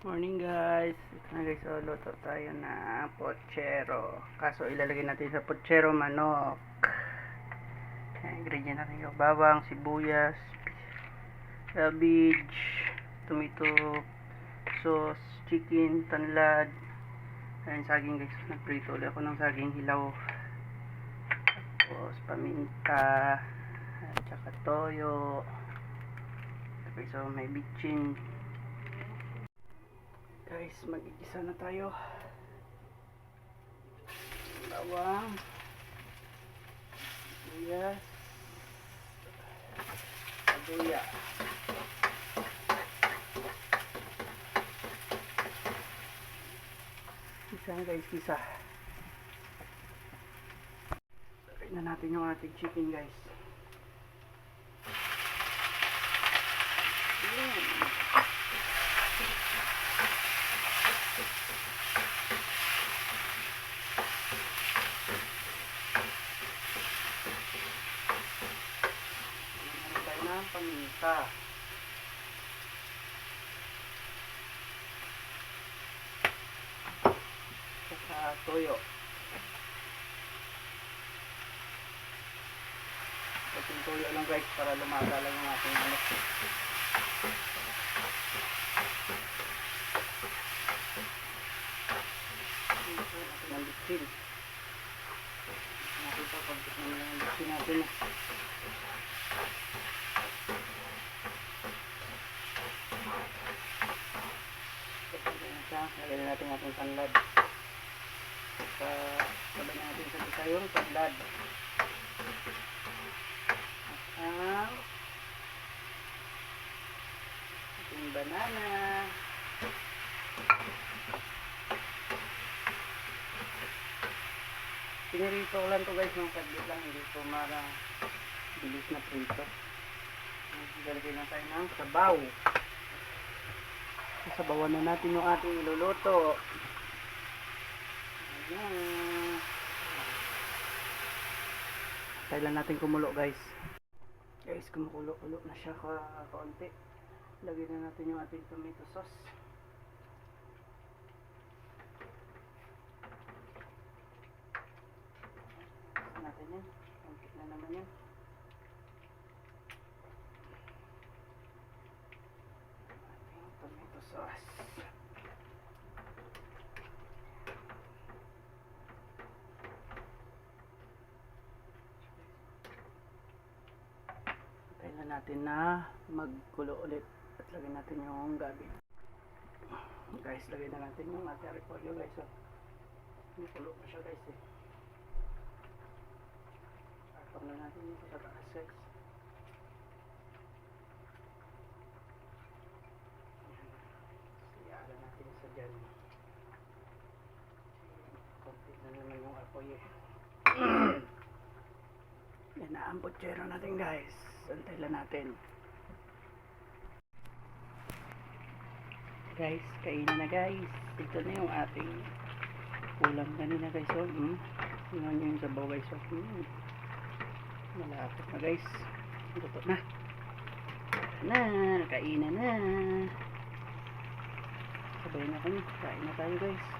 Morning guys. Ito na guys, so luto tayo na pochero. Kaso ilalagay natin sa pochero manok. Ingredient natin yung bawang, sibuyas, cabbage, tomato sauce, chicken, tanlad. Ayan, saging guys. Nagprito ulit ako ng saging hilaw. Tapos paminta, at saka toyo. Okay, so may bitchin. Guys, mag-igisa na tayo. Bawang, sibuyas, luya. Isa na guys, isa. Lagay na natin yung ating chicken guys. Paminta, saka toyo. Kunting toyo lang guys para lumasa lang yung ating manok. Natin ang bitsin. Nakita pag ang bitsin natin. Lagyan natin ating tanlad. Sabay natin sa isa yung tanlad. At ating banana. Pinirito ko lang to guys, yung saglit lang, hindi ko marang bilis na prito. Galagay na tayo ng sabaw. Sasabawan na natin yung ating iluluto. Ayan. Kailan natin kumulo guys. Guys, kumukulo-kulo na siya kaunti. Lagyan na natin yung ating tomato sauce. Lagyan natin yan. Kaunti na naman yan. Tomato sauce. Kailan natin na magkulo ulit at lagyan natin yung gabi. Guys, lagyan na natin yung ating repolyo guys. So, kulo na siya guys eh. Tapos na natin yung sa taas guys. Dyan. Konti na naman yung apoy eh. Yan na ang pochero natin guys. Antay lang natin. Guys, kainin na guys. Ito na yung ating ulam kanina guys. So, yun yung sabaw guys. So, malapit na guys. Luto na. Kainan na. Sabay na kami. Kain na tayo guys.